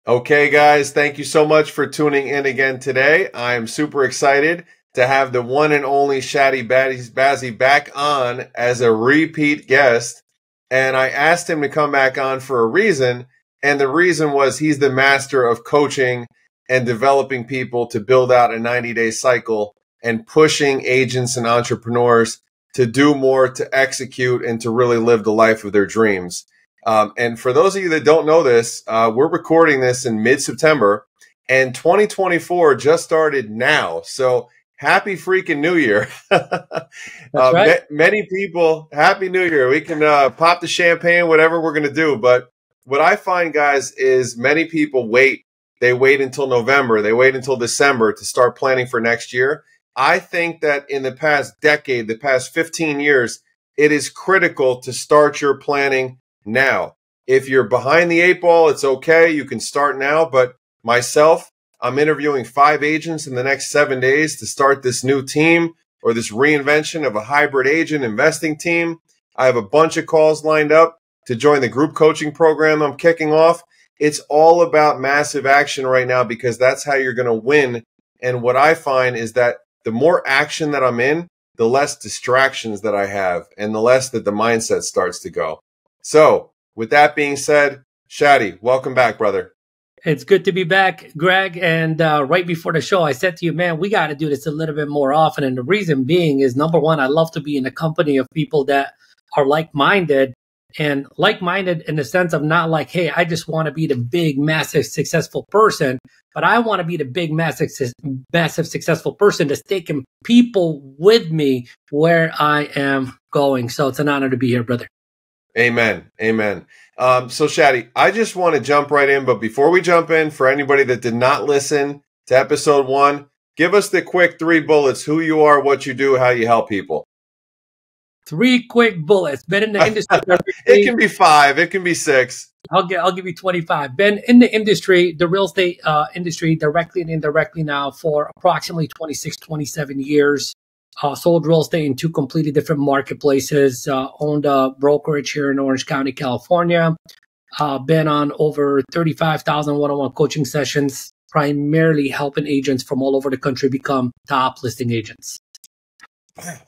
Okay, guys, thank you so much for tuning in again today. I am super excited to have the one and only Chadi Bazzi back on as a repeat guest. And I asked him to come back on for a reason. And the reason was he's the master of coaching and developing people to build out a 90-day cycle and pushing agents and entrepreneurs to do more, to execute, and to really live the life of their dreams. And for those of you that don't know this, we're recording this in mid-September, and 2024 just started now. So happy freaking New Year. That's right. Many people, happy New Year. We can pop the champagne, whatever we're going to do. But what I find, guys, is many people wait. They wait until November. They wait until December to start planning for next year. I think that in the past decade, the past 15 years, it is critical to start your planning now. If you're behind the eight ball, it's okay. You can start now. But myself, I'm interviewing 5 agents in the next 7 days to start this new team or this reinvention of a hybrid agent investing team. I have a bunch of calls lined up to join the group coaching program I'm kicking off. It's all about massive action right now because that's how you're going to win. And what I find is that the more action that I'm in, the less distractions that I have and the less that the mindset starts to go. So with that being said, Chadi, welcome back, brother. It's good to be back, Greg. And right before the show, I said to you, man, we got to do this a little bit more often. And the reason being is, number one, I love to be in the company of people that are like-minded, and like-minded in the sense of not like, hey, I just want to be the big, massive, successful person, but I want to be the big, massive, successful person that's taking people with me where I am going. So it's an honor to be here, brother. Amen. Amen. So Chadi, I just want to jump right in. But before we jump in, for anybody that did not listen to episode 1, give us the quick 3 bullets: who you are, what you do, how you help people. 3 quick bullets. Been in the industry. It can be 5. It can be 6. I'll give you 25. Been in the industry, the real estate industry, directly and indirectly now for approximately 26, 27 years. Sold real estate in 2 completely different marketplaces. Owned a brokerage here in Orange County, California. Been on over 35,000 one-on-one coaching sessions, primarily helping agents from all over the country become top listing agents.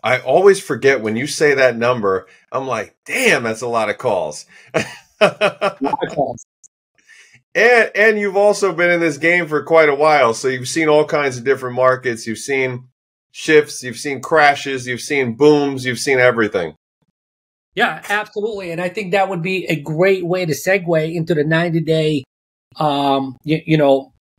I always forget when you say that number. I'm like, damn, that's a lot of calls. A lot of calls. And you've also been in this game for quite a while. So you've seen all kinds of different markets. You've seen shifts, you've seen crashes, you've seen booms, you've seen everything. Yeah, absolutely. And I think that would be a great way to segue into the 90-day,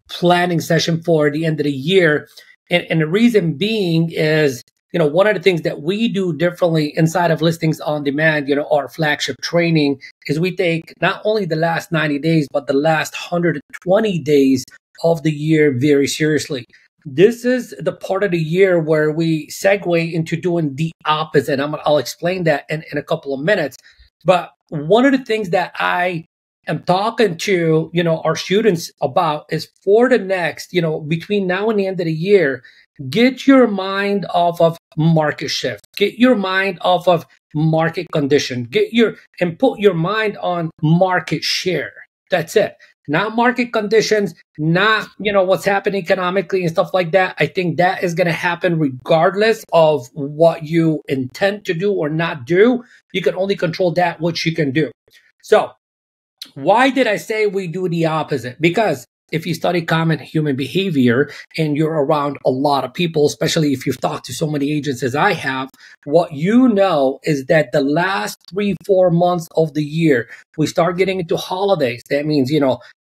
planning session for the end of the year. And the reason being is, one of the things that we do differently inside of Listings on Demand, our flagship training, is we take not only the last 90 days, but the last 120 days of the year very seriously. This is the part of the year where we segue into doing the opposite. I'll explain that in a couple of minutes. But one of the things that I am talking to, our students about is for the next, between now and the end of the year, get your mind off of market shift. Get your mind off of market condition. And put your mind on market share. That's it. Not market conditions, not, what's happening economically and stuff like that. I think that is going to happen regardless of what you intend to do or not do. You can only control that which you can do. So why did I say we do the opposite? Because if you study common human behavior and you're around a lot of people, especially if you've talked to so many agents as I have, what you know is that the last 3-4 months of the year, we start getting into holidays. That means,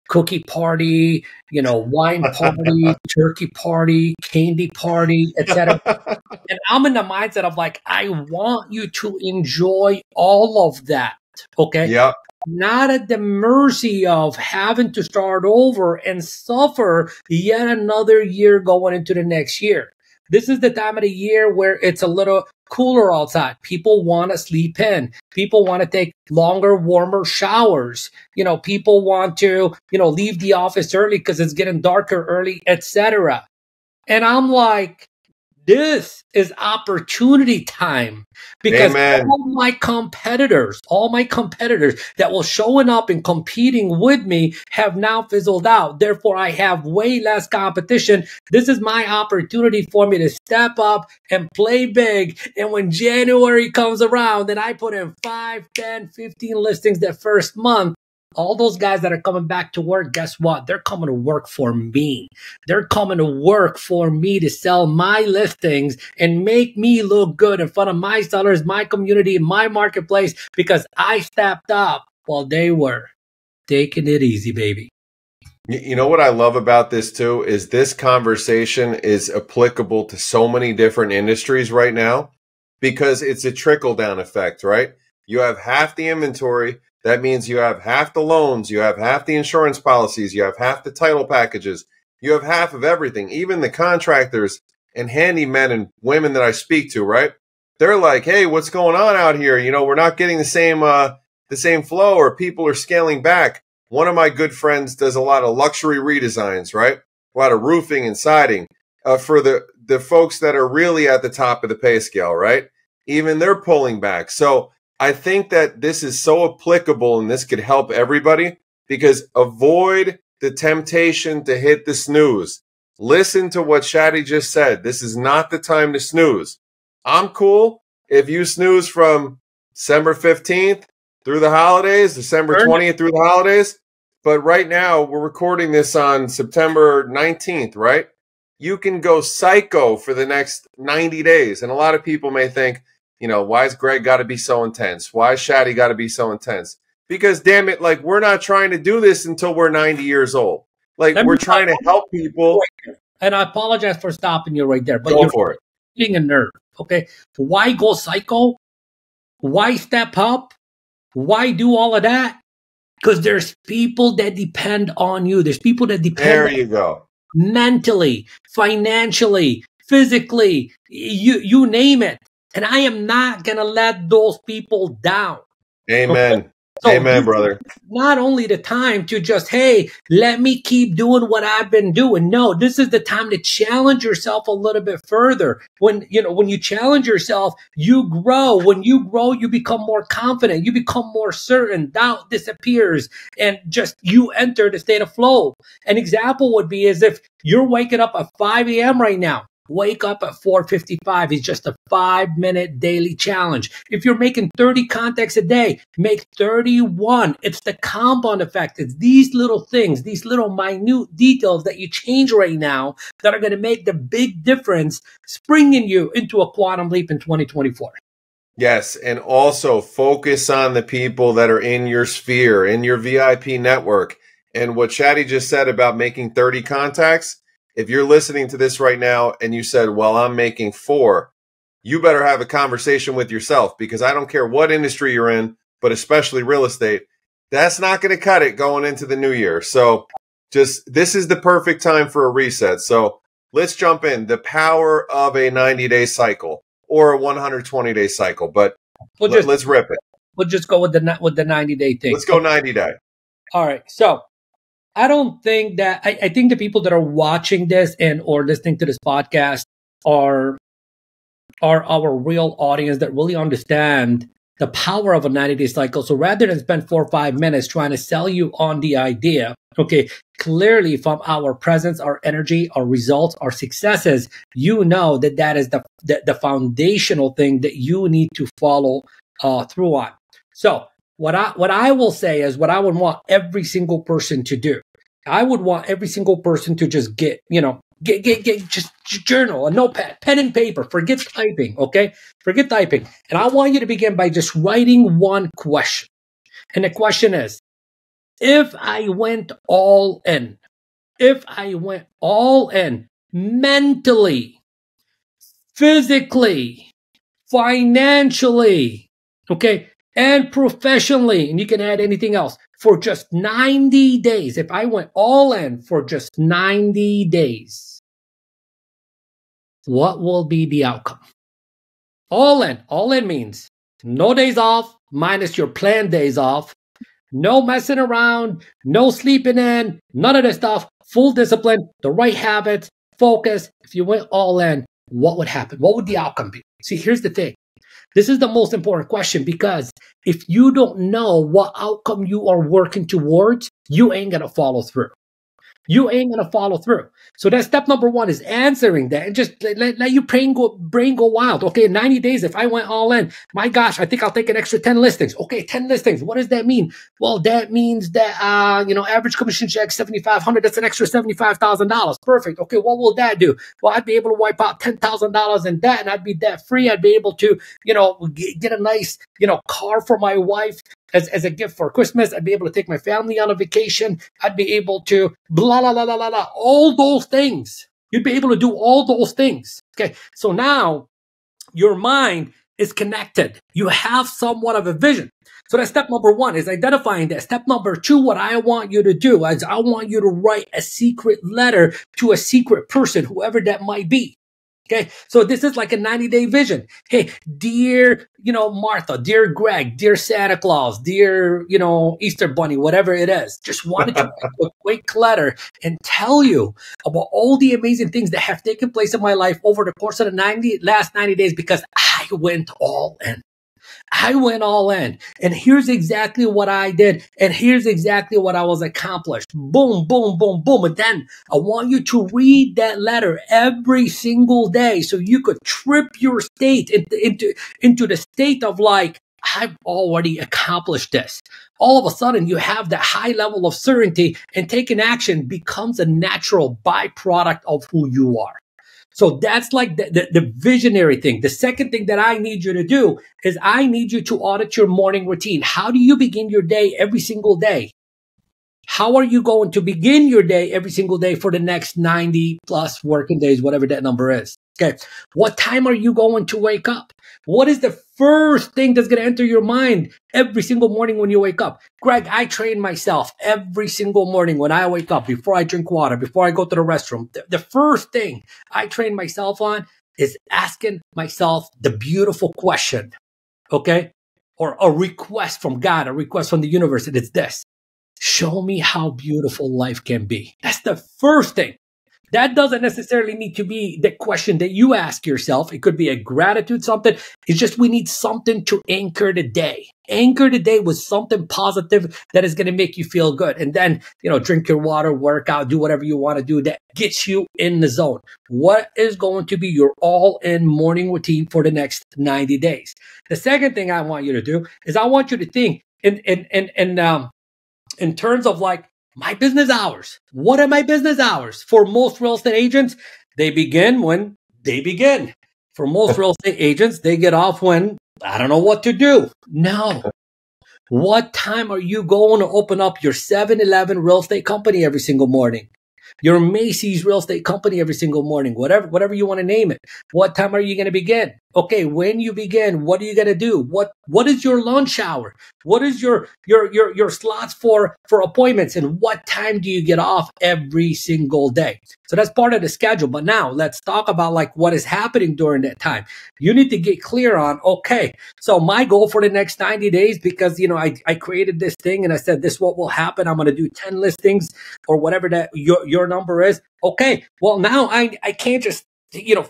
cookie party, wine party, turkey party, candy party, etc. And I'm in the mindset of like, I want you to enjoy all of that. Okay. Yep. Not at the mercy of having to start over and suffer yet another year going into the next year. This is the time of the year where it's a little cooler outside. People want to sleep in. People want to take longer, warmer showers. People want to, leave the office early because it's getting darker early, etc. And I'm like, This is opportunity time because Amen. all my competitors that were showing up and competing with me have now fizzled out. Therefore, I have way less competition. This is my opportunity for me to step up and play big. And when January comes around and I put in 5, 10, 15 listings that first month, all those guys that are coming back to work, guess what? They're coming to work for me. They're coming to work for me to sell my listings and make me look good in front of my sellers, my community, my marketplace, because I stepped up while they were taking it easy, baby. You know what I love about this too is this conversation is applicable to so many different industries right now because it's a trickle down effect, right? You have half the inventory. That means you have half the loans, you have half the insurance policies, you have half the title packages, you have half of everything. Even the contractors and handymen and women that I speak to, right? They're like, hey, what's going on out here? You know, we're not getting the same flow, or people are scaling back. One of my good friends does a lot of luxury redesigns, right? A lot of roofing and siding for the folks that are really at the top of the pay scale, right? Even they're pulling back. So I think that this is so applicable and this could help everybody because avoid the temptation to hit the snooze. Listen to what Chadi just said. This is not the time to snooze. I'm cool if you snooze from December 15th through the holidays, December 20th through the holidays. But right now, we're recording this on September 19th, right? You can go psycho for the next 90 days. And a lot of people may think, you know, why is Greg got to be so intense? Why is Chadi got to be so intense? Because damn it, like we're not trying to do this until we're 90 years old. Like we're trying to help people. And I apologize for stopping you right there, but go for it. Hitting a nerve. Okay, why go psycho? Why step up? Why do all of that? Because there's people that depend on you. There's people that depend. There you go. Mentally, financially, physically, you name it. And I am not going to let those people down. Amen. Okay? So amen, brother. Not only the time to just, hey, let me keep doing what I've been doing. No, this is the time to challenge yourself a little bit further. When you challenge yourself, you grow. When you grow, you become more confident. You become more certain. Doubt disappears. And just you enter the state of flow. An example would be as if you're waking up at 5 a.m. right now. Wake up at 4:55 is just a 5-minute daily challenge. If you're making 30 contacts a day, make 31. It's the compound effect. It's these little things, these little minute details that you change right now that are going to make the big difference, springing you into a quantum leap in 2024. Yes, and also focus on the people that are in your sphere, in your VIP network. And what Chadi just said about making 30 contacts, if you're listening to this right now and you said, well, I'm making 4, you better have a conversation with yourself because I don't care what industry you're in, but especially real estate, that's not going to cut it going into the new year. So this is the perfect time for a reset. So let's jump in. The power of a 90-day cycle or a 120-day cycle, but let's rip it. We'll just go with the 90-day thing. Let's go 90-day. All right. So I don't think that I think the people that are watching this and or listening to this podcast are our real audience that really understand the power of a 90-day cycle. So rather than spend 4 or 5 minutes trying to sell you on the idea, okay, clearly from our presence, our energy, our results, our successes, you know that is the foundational thing that you need to follow through on. So what I will say is what I would want every single person to do. I would want every single person to just get just journal, a notepad, pen and paper. Forget typing, okay? Forget typing. And I want you to begin by just writing one question. And the question is, if I went all in mentally, physically, financially, okay, and professionally, and you can add anything else, for just 90 days, if I went all in for just 90 days, what will be the outcome? All in means no days off, minus your planned days off, no messing around, no sleeping in, none of this stuff, full discipline, the right habits, focus. If you went all in, what would happen? What would the outcome be? See, here's the thing. This is the most important question, because if you don't know what outcome you are working towards, you ain't going to follow through. You ain't going to follow through. So that's step number one, is answering that, and just let your brain go wild. Okay, in 90 days, if I went all in, my gosh, I think I'll take an extra 10 listings. Okay, 10 listings. What does that mean? Well, that means that, average commission check, $7,500. That's an extra $75,000. Perfect. Okay, what will that do? Well, I'd be able to wipe out $10,000 in debt, and I'd be debt free. I'd be able to, get a nice, car for my wife as a gift for Christmas. I'd be able to take my family on a vacation. I'd be able to blah, blah, blah, blah, blah, blah, all those things. You'd be able to do all those things. Okay. So now your mind is connected. You have somewhat of a vision. So that's step number one, is identifying that. Step number two, what I want you to do is I want you to write a secret letter to a secret person, whoever that might be. Okay, so this is like a 90-day vision. Hey, dear, Martha, dear Greg, dear Santa Claus, dear, Easter Bunny, whatever it is. Just wanted to write a quick letter and tell you about all the amazing things that have taken place in my life over the course of the last 90 days, because I went all in. I went all in, and here's exactly what I did, and here's exactly what I was accomplished. Boom, boom, boom, boom. And then I want you to read that letter every single day, so you could trip your state into the state of like, I've already accomplished this. All of a sudden, you have that high level of certainty, and taking action becomes a natural byproduct of who you are. So that's like the visionary thing. The second thing that I need you to do is I need you to audit your morning routine. How do you begin your day every single day? How are you going to begin your day every single day for the next 90 plus working days, whatever that number is? Okay. What time are you going to wake up? What is the first thing that's going to enter your mind every single morning when you wake up? Greg, I train myself every single morning when I wake up, before I drink water, before I go to the restroom. The first thing I train myself on is asking myself the beautiful question, okay? Or a request from God, a request from the universe. And it's this: show me how beautiful life can be. That's the first thing. That doesn't necessarily need to be the question that you ask yourself. It could be a gratitude, something. It's just we need something to anchor the day. Anchor the day with something positive that is going to make you feel good. And then, drink your water, work out, do whatever you want to do that gets you in the zone. What is going to be your all-in morning routine for the next 90 days? The second thing I want you to do is I want you to think in terms of like, my business hours. What are my business hours? For most real estate agents, they begin when they begin. For most real estate agents, they get off when I don't know what to do. No. What time are you going to open up your 7-Eleven real estate company every single morning? Your Macy's real estate company every single morning, whatever you want to name it. What time are you going to begin? Okay, when you begin, what are you going to do? What is your lunch hour? What is your slots for appointments? And what time do you get off every single day? So that's part of the schedule. But now let's talk about like what is happening during that time. You need to get clear on, okay, so my goal for the next 90 days, because, I created this thing and I said, this is what will happen. I'm going to do 10 listings or whatever that your number is. Okay, well, now I can't just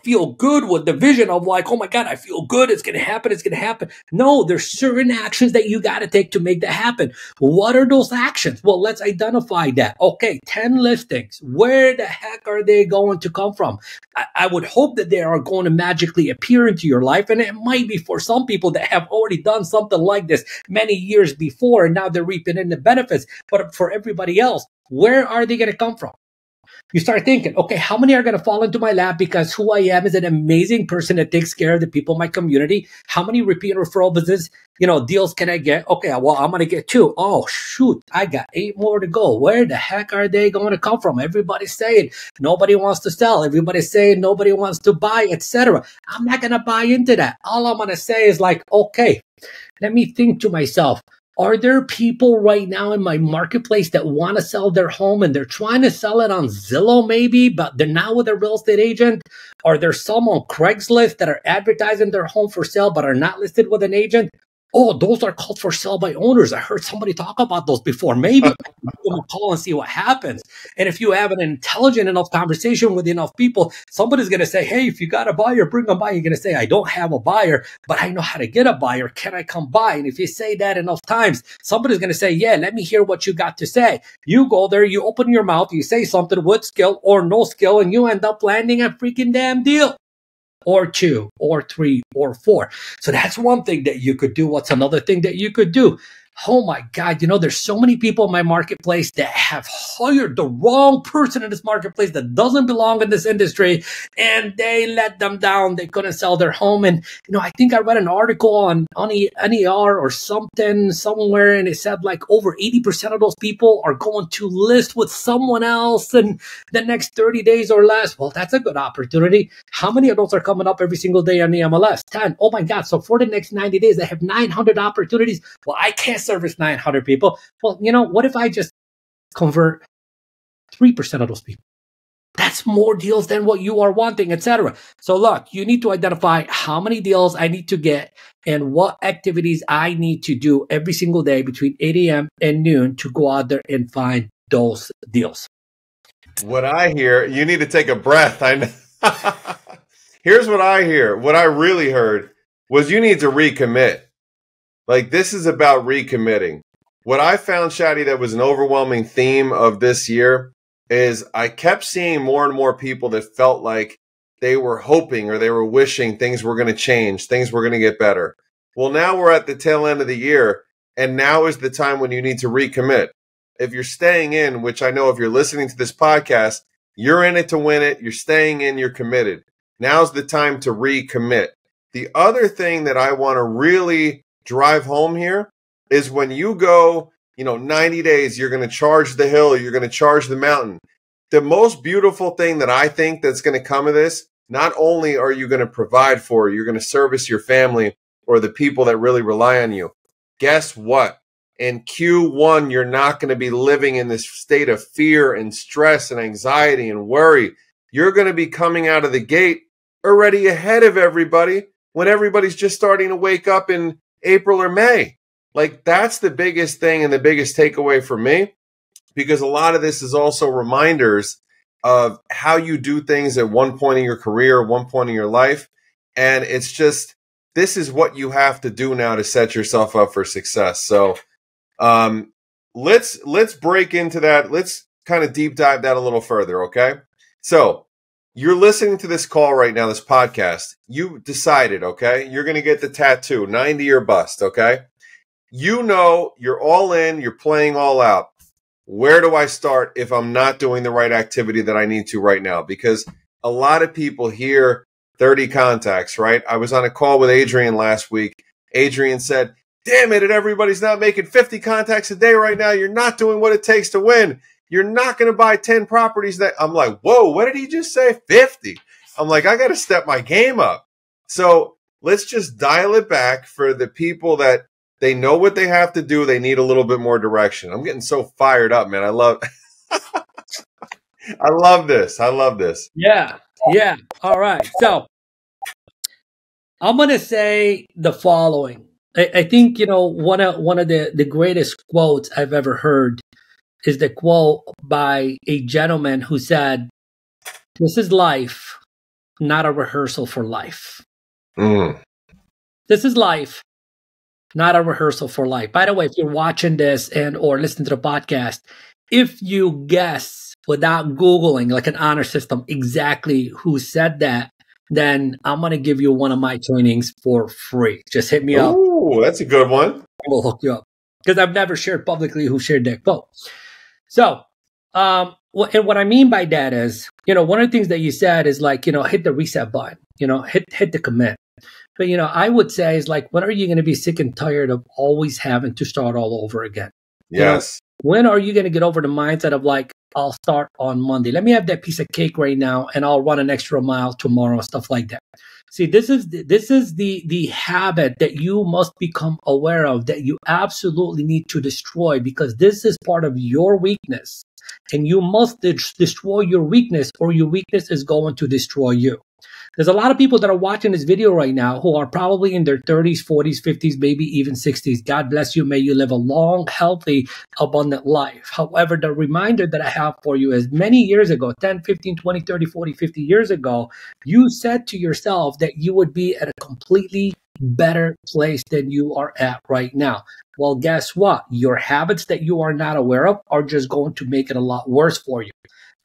feel good with the vision of like, oh my God, I feel good. It's going to happen. It's going to happen. No, there's certain actions that you got to take to make that happen. What are those actions? Well, let's identify that. Okay, 10 listings. Where the heck are they going to come from? I would hope that they are going to magically appear into your life. And it might be for some people that have already done something like this many years before, and now they're reaping in the benefits. But for everybody else, where are they going to come from? You start thinking, okay, how many are going to fall into my lap because who I am is an amazing person that takes care of the people in my community? How many repeat referral business, deals can I get? Okay, well, I'm going to get 2. Oh, shoot, I got 8 more to go. Where the heck are they going to come from? Everybody's saying nobody wants to sell. Everybody's saying nobody wants to buy, etc. I'm not going to buy into that. All I'm going to say is like, okay, let me think to myself, are there people right now in my marketplace that want to sell their home and they're trying to sell it on Zillow maybe, but they're not with a real estate agent? Are there some on Craigslist that are advertising their home for sale but are not listed with an agent? Oh, those are called for sale by owners. I heard somebody talk about those before. Maybe give them a call and see what happens. And if you have an intelligent enough conversation with enough people, somebody's going to say, hey, if you got a buyer, bring them by. You're going to say, I don't have a buyer, but I know how to get a buyer. Can I come by? And if you say that enough times, somebody's going to say, yeah, let me hear what you got to say. You go there, you open your mouth, you say something with skill or no skill, and you end up landing a freaking damn deal. Or 2, or 3, or 4. So that's one thing that you could do. What's another thing that you could do? Oh my God, there's so many people in my marketplace that have hired the wrong person in this marketplace that doesn't belong in this industry, and they let them down. They couldn't sell their home. And, I think I read an article on NER or something somewhere, and it said like over 80% of those people are going to list with someone else in the next 30 days or less. Well, that's a good opportunity. How many of those are coming up every single day on the MLS? 10. Oh my God. So for the next 90 days, I have 900 opportunities. Well, I can't service 900 people. Well, what if I just convert 3% of those people? That's more deals than what you are wanting, etc. So look, you need to identify how many deals I need to get and what activities I need to do every single day between 8 a.m. and noon to go out there and find those deals. What I hear, you need to take a breath. I know. Here's what I hear. What I really heard was you need to recommit. Like, this is about recommitting. What I found, Chadi, that was an overwhelming theme of this year is I kept seeing more and more people that felt like they were hoping or they were wishing things were going to change, things were going to get better. Well, now we're at the tail end of the year, and now is the time when you need to recommit. If you're staying in, which I know if you're listening to this podcast, you're in it to win it. You're staying in, you're committed. Now's the time to recommit. The other thing that I want to really drive home here is when you go, 90 days, you're going to charge the hill, you're going to charge the mountain. The most beautiful thing that I think that's going to come of this, not only are you going to provide for, you're going to service your family or the people that really rely on you. Guess what? In Q1, you're not going to be living in this state of fear and stress and anxiety and worry. You're going to be coming out of the gate already ahead of everybody when everybody's just starting to wake up in April or May. Like, that's the biggest thing and the biggest takeaway for me, because a lot of this is also reminders of how you do things at one point in your career, one point in your life. And it's just, this is what you have to do now to set yourself up for success. So let's break into that. Let's kind of deep dive that a little further. Okay. So you're listening to this call right now, this podcast. You decided, okay, you're going to get the tattoo, 90 or bust, okay? You're all in, you're playing all out. Where do I start if I'm not doing the right activity that I need to right now? Because a lot of people hear 30 contacts, right? I was on a call with Adrian last week. Adrian said, damn it, and everybody's not making 50 contacts a day right now. You're not doing what it takes to win. You're not going to buy 10 properties that I'm like, whoa, what did he just say? 50. I'm like, I got to step my game up. So let's just dial it back for the people that they know what they have to do. They need a little bit more direction. I'm getting so fired up, man. I love this. I love this. Yeah. All right. So I'm going to say the following. I think, one of the greatest quotes I've ever heard is the quote by a gentleman who said, this is life, not a rehearsal for life. This is life, not a rehearsal for life. By the way, if you're watching this or listening to the podcast, if you guess without Googling, like an honor system, exactly who said that, then I'm going to give you one of my trainings for free. Just hit me up. Ooh, that's a good one. We'll hook you up. Because I've never shared publicly who shared that quote. So, and what I mean by that is, one of the things that you said is like, hit the reset button, hit the commit. But, I would say is like, when are you going to be sick and tired of always having to start all over again? Yes. When are you going to get over the mindset of like, I'll start on Monday. Let me have that piece of cake right now and I'll run an extra mile tomorrow, stuff like that. See, this is the habit that you must become aware of, that you absolutely need to destroy, because this is part of your weakness. And you must destroy your weakness, or your weakness is going to destroy you. There's a lot of people that are watching this video right now who are probably in their 30s, 40s, 50s, maybe even 60s. God bless you. May you live a long, healthy, abundant life. However, the reminder that I have for you is many years ago, 10, 15, 20, 30, 40, 50 years ago, you said to yourself that you would be at a completely better place than you are at right now. Well, guess what? Your habits that you are not aware of are just going to make it a lot worse for you.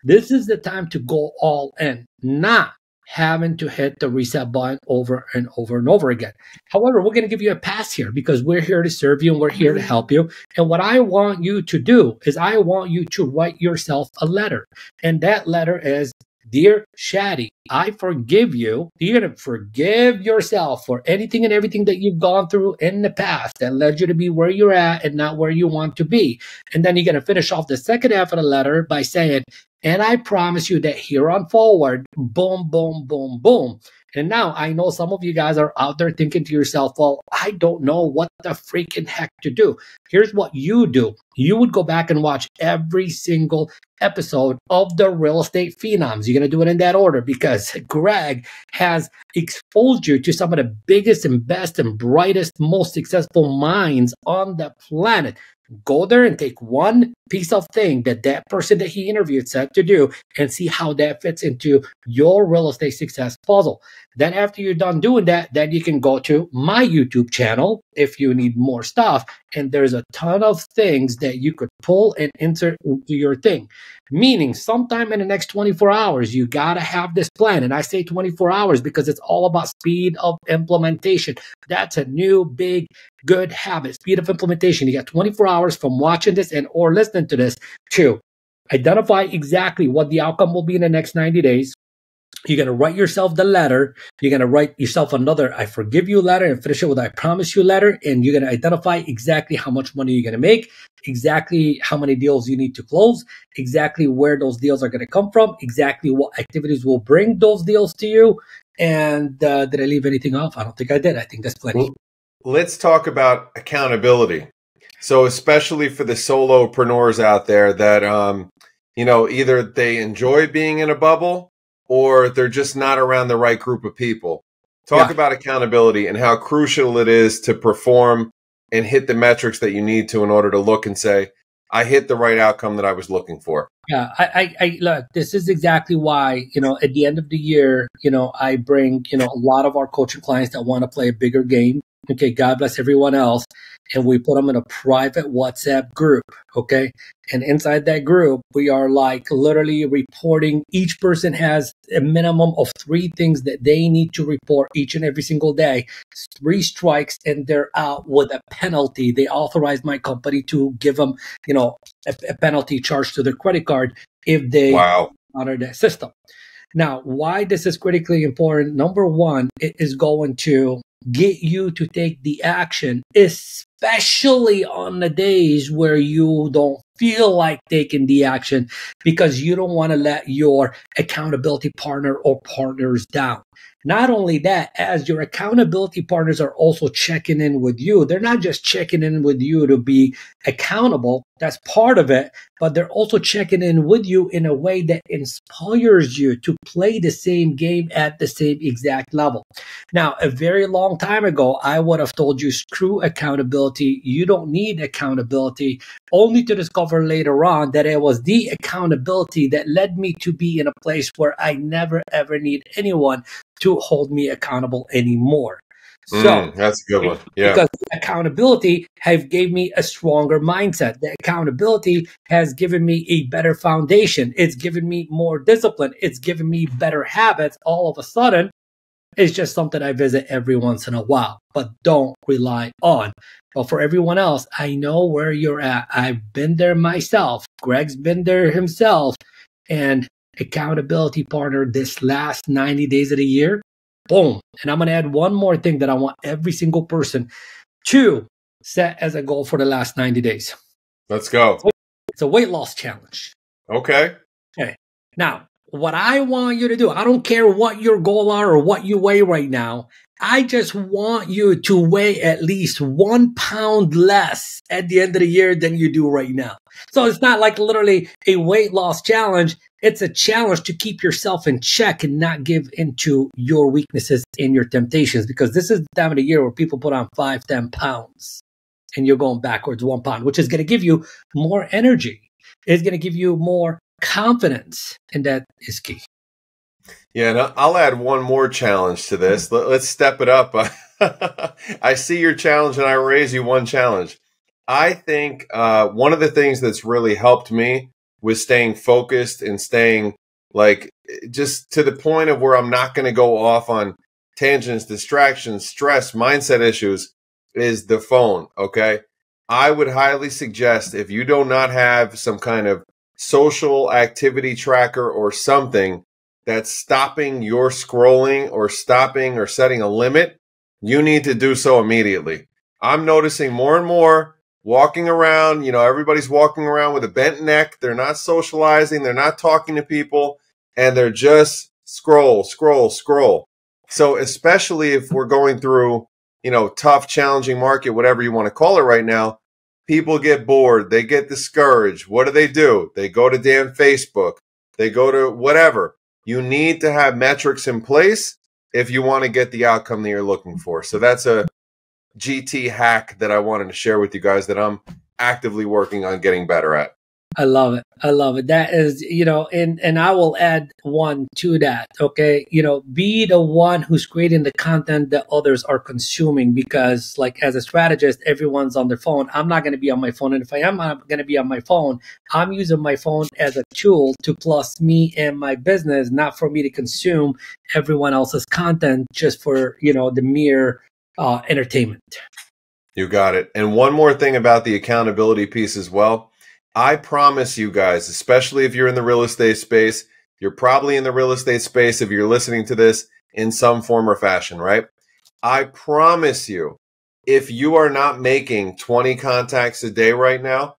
This is the time to go all in, not having to hit the reset button over and over and over again. However, we're going to give you a pass here because we're here to serve you and we're here to help you. And what I want you to do is I want you to write yourself a letter. And that letter is, Dear Chadi, I forgive you. You're going to forgive yourself for anything and everything that you've gone through in the past that led you to be where you're at and not where you want to be. And then you're going to finish off the second half of the letter by saying, and I promise you that here on forward, boom, boom, boom, boom. And now I know some of you guys are out there thinking to yourself, well, I don't know what the freaking heck to do. Here's what you do. You would go back and watch every single episode of the Real Estate Phenoms. You're going to do it in that order because Greg has exposed you to some of the biggest and best and brightest, most successful minds on the planet. Go there and take one piece of thing that that person that he interviewed said to do and see how that fits into your real estate success puzzle. Then after you're done doing that, then you can go to my YouTube channel if you need more stuff. And there's a ton of things that you could pull and insert into your thing. Meaning sometime in the next 24 hours, you got to have this plan. And I say 24 hours because it's all about speed of implementation. That's a new, big, good habit. Speed of implementation. You got 24 hours from watching this and or listening to this to identify exactly what the outcome will be in the next 90 days. You're going to write yourself the letter. You're going to write yourself another I forgive you letter and finish it with I promise you letter. And you're going to identify exactly how much money you're going to make, exactly how many deals you need to close, exactly where those deals are going to come from, exactly what activities will bring those deals to you. And did I leave anything off? I don't think I did. I think that's plenty. Let's talk about accountability. So especially for the solopreneurs out there that, either they enjoy being in a bubble or they're just not around the right group of people. Talk about accountability and how crucial it is to perform and hit the metrics that you need to in order to look and say, I hit the right outcome that I was looking for. Yeah, I look, this is exactly why, at the end of the year, I bring, a lot of our coaching clients that want to play a bigger game. Okay, God bless everyone else. And we put them in a private WhatsApp group. Okay. And inside that group, we are like literally reporting. Each person has a minimum of 3 things that they need to report each and every single day. 3 strikes and they're out with a penalty. They authorized my company to give them, a penalty charge to their credit card if they honor that system. Now, why this is critically important? Number one, it is going to get you to take the action, especially on the days where you don't feel like taking the action because you don't want to let your accountability partner or partners down. Not only that, as your accountability partners are also checking in with you, they're not just checking in with you to be accountable. That's part of it, but they're also checking in with you in a way that inspires you to play the same game at the same exact level. Now, a very long time ago, I would have told you, screw accountability. You don't need accountability, only to discover later on that it was the accountability that led me to be in a place where I never, ever need anyone to hold me accountable anymore. So that's a good one. Yeah. Because accountability have gave me a stronger mindset. The accountability has given me a better foundation. It's given me more discipline. It's given me better habits. All of a sudden, it's just something I visit every once in a while, but don't rely on. But for everyone else, I know where you're at. I've been there myself. Greg's been there himself. And accountability partner this last 90 days of the year, boom. And I'm going to add one more thing that I want every single person to set as a goal for the last 90 days. Let's go. It's a weight loss challenge. Okay. Now, what I want you to do, I don't care what your goal are or what you weigh right now. I just want you to weigh at least 1 pound less at the end of the year than you do right now. So it's not like literally a weight loss challenge. It's a challenge to keep yourself in check and not give into your weaknesses and your temptations, because this is the time of the year where people put on 5, 10 pounds and you're going backwards 1 pound, which is going to give you more energy. It's going to give you more confidence. And that is key. Yeah, and I'll add one more challenge to this. Let's step it up. I see your challenge and I raise you one challenge. I think one of the things that's really helped me with staying focused and staying like just to the point of where I'm not going to go off on tangents, distractions, stress, mindset issues is the phone. Okay. I would highly suggest if you do not have some kind of social activity tracker or something that's stopping your scrolling or stopping or setting a limit, you need to do so immediately. I'm noticing more and more walking around, everybody's walking around with a bent neck. They're not socializing. They're not talking to people, and they're just scroll, scroll, scroll. So especially if we're going through, tough, challenging market, whatever you want to call it right now, people get bored. They get discouraged. What do? They go to damn Facebook. They go to whatever. You need to have metrics in place if you want to get the outcome that you're looking for. So that's a GT hack that I wanted to share with you guys that I'm actively working on getting better at. I love it. I love it. That is, and I will add one to that. Okay. Be the one who's creating the content that others are consuming, because like as a strategist, everyone's on their phone. I'm not going to be on my phone. And if I am going to be on my phone, I'm using my phone as a tool to plus me and my business, not for me to consume everyone else's content just for, the mere entertainment. You got it. And one more thing about the accountability piece as well. I promise you guys, especially if you're in the real estate space, you're probably in the real estate space if you're listening to this in some form or fashion, right? I promise you, if you are not making 20 contacts a day right now,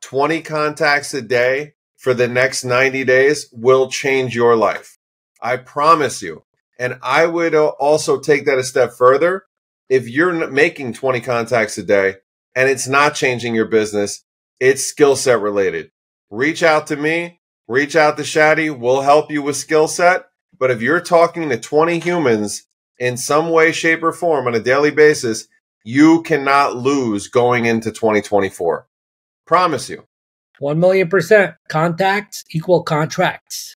20 contacts a day for the next 90 days will change your life. I promise you. And I would also take that a step further. If you're making 20 contacts a day and it's not changing your business, it's skill set related. Reach out to me, reach out to Chadi. We'll help you with skill set. But if you're talking to 20 humans in some way, shape, or form on a daily basis, you cannot lose going into 2024. Promise you. 1,000,000%. Contacts equal contracts.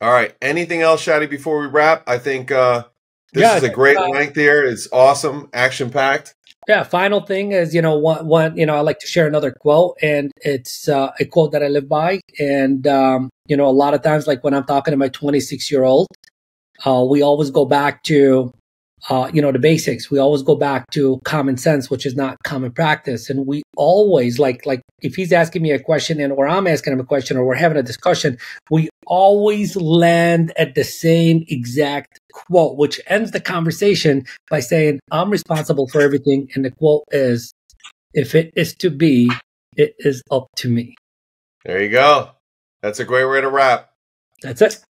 All right. Anything else, Chadi, before we wrap? I think this is a great length here. It's awesome, action-packed. Yeah. Final thing is, one, I like to share another quote, and it's a quote that I live by. And, a lot of times, like when I'm talking to my 26-year-old, we always go back to, the basics. We always go back to common sense, which is not common practice. And we always like if he's asking me a question or I'm asking him a question or we're having a discussion, we always land at the same exact quote, which ends the conversation by saying, I'm responsible for everything. And the quote is, if it is to be, it is up to me. There you go. That's a great way to wrap. That's it.